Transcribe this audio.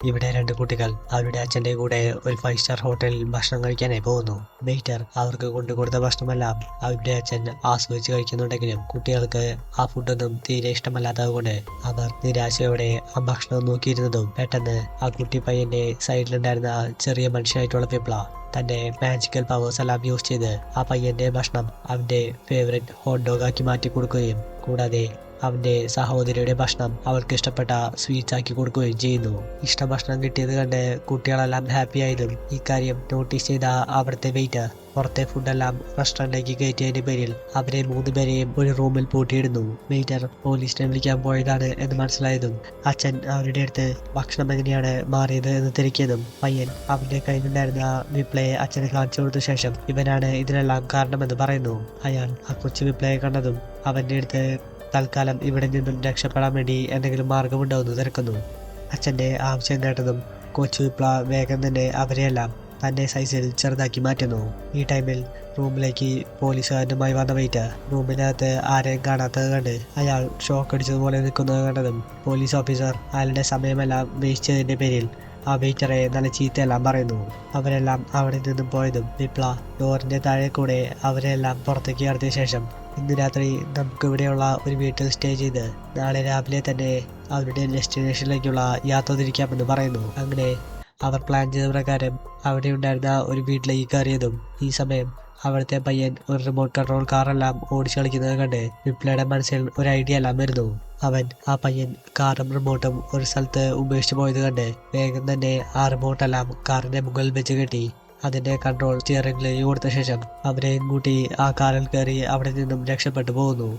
ഇവിടെ രണ്ട് കുട്ടികൾ അവരുടെ അച്ഛന്റെ കൂടെ ഒരു 5 സ്റ്റാർ ഹോട്ടലിൽ ഭക്ഷണം കഴിക്കാനായി പോകുന്നു. വെയിറ്റർ അവർക്ക് കൊണ്ടുകൊടുത്ത ഭക്ഷണമെല്ലാം അവരുടെ അച്ഛൻ ആസ്വദിച്ച് കഴിക്കുന്നുണ്ടെങ്കിലും കുട്ടികൾക്ക് ആ ഫുഡൊന്നും തീരെ ഇഷ്ടമല്ലാത്തതുകൊണ്ട് അവർ നിരാശയോടെ ആ ഭക്ഷണം നോക്കിയിരുന്നതും പെട്ടെന്ന് ആ കുട്ടി പയ്യന്റെ സൈഡിലുണ്ടായിരുന്ന ചെറിയ മനുഷ്യനായിട്ടുള്ള വിപ്ല തന്റെ മാജിക്കൽ പവേഴ്സ് എല്ലാം യൂസ് ചെയ്ത് ആ പയ്യന്റെ ഭക്ഷണം അവന്റെ ഫേവറേറ്റ് ഹോട്ട് ഡോഗ് ആക്കി മാറ്റി കൊടുക്കുകയും കൂടാതെ അവന്റെ സഹോദരിയുടെ ഭക്ഷണം അവൾക്ക് ഇഷ്ടപ്പെട്ട സ്വീറ്റ്സ് ആക്കി കൊടുക്കുകയും ചെയ്യുന്നു. ഭക്ഷണം കിട്ടിയത് കണ്ട് കുട്ടികളെല്ലാം ഹാപ്പി ആയതും ഇക്കാര്യം നോട്ടീസ് ചെയ്ത അവിടുത്തെ വെയിറ്റർ പുറത്തെ ഫുഡെല്ലാം റെസ്റ്റോറന്റിലേക്ക് കയറ്റിയതിന്റെ പേരിൽ അവരെ 3 പേരെയും ഒരു റൂമിൽ പൂട്ടിയിടുന്നു. വെയിറ്റർ പോലീസിനെ വിളിക്കാൻ പോയതാണ് എന്ന് മനസ്സിലായതും അച്ഛൻ അവരുടെ അടുത്ത് ഭക്ഷണം എങ്ങനെയാണ് മാറിയത് എന്ന് തിരക്കിയതും പയ്യൻ അവന്റെ കയ്യിലുണ്ടായിരുന്ന വിപ്ലയെ അച്ഛന് കാണിച്ചു കൊടുത്ത ശേഷം ഇവനാണ് ഇതിനെല്ലാം കാരണമെന്ന് പറയുന്നു. അയാൾ ആ കൊച്ചു വിപ്ലയെ കണ്ടതും അവന്റെ അടുത്ത് തൽക്കാലം ഇവിടെ നിന്നും രക്ഷപ്പെടാൻ വേണ്ടി എന്തെങ്കിലും മാർഗമുണ്ടോ എന്ന് തിരക്കുന്നു. അച്ഛന്റെ ആവശ്യം കേട്ടതും കൊച്ചു വിപ്ല വേഗം തന്നെ അവരെയെല്ലാം തന്റെ സൈസിൽ ചെറുതാക്കി മാറ്റുന്നു. ഈ ടൈമിൽ റൂമിലേക്ക് പോലീസുകാരനുമായി വന്ന വെയിറ്റർ റൂമിനകത്ത് ആരെയും കാണാത്തത് കണ്ട് അയാൾ ഷോക്ക് അടിച്ചതുപോലെ നിൽക്കുന്നത് കണ്ടതും പോലീസ് ഓഫീസർ അയാളുടെ സമയമെല്ലാം വേസ്റ്റ് ചെയ്തതിന്റെ പേരിൽ ആ വെയിറ്ററെ നല്ല ചീത്തയെല്ലാം പറയുന്നു. അവരെല്ലാം അവിടെ നിന്നും പോയതും വിപ്ല ഡോറിന്റെ താഴെ കൂടെ അവരെല്ലാം പുറത്തേക്ക് കടത്തിയ ശേഷം ഇന്ന് രാത്രി നമുക്ക് ഇവിടെയുള്ള ഒരു വീട്ടിൽ സ്റ്റേ ചെയ്ത് നാളെ രാവിലെ തന്നെ അവരുടെ ഡെസ്റ്റിനേഷനിലേക്കുള്ള യാത്ര തിരിക്കാമെന്ന് പറയുന്നു. അങ്ങനെ അവർ പ്ലാൻ ചെയ്ത പ്രകാരം അവിടെ ഉണ്ടായിരുന്ന ഒരു വീട്ടിലേക്ക് കയറിയതും ഈ സമയം അവിടുത്തെ പയ്യൻ ഒരു റിമോട്ട് കൺട്രോൾ കാറെല്ലാം ഓടിച്ചു കളിക്കുന്നത് കണ്ട് വിപ്ലയുടെ മനസ്സിൽ ഒരു ഐഡിയ എല്ലാം വരുന്നു. അവൻ ആ പയ്യൻ കാറും റിമോട്ടും ഒരു സ്ഥലത്ത് ഉപേക്ഷിച്ച് പോയത് കണ്ട് വേഗം തന്നെ ആ റിമോട്ടെല്ലാം കാറിന്റെ മുകളിൽ വെച്ച് കെട്ടി അതിന്റെ കൺട്രോൾ സ്റ്റിയറിംഗിലേക്ക് കൊടുത്ത ശേഷം അവരെയും കൂട്ടി ആ കാറിൽ കയറി അവിടെ നിന്നും രക്ഷപ്പെട്ടു പോകുന്നു.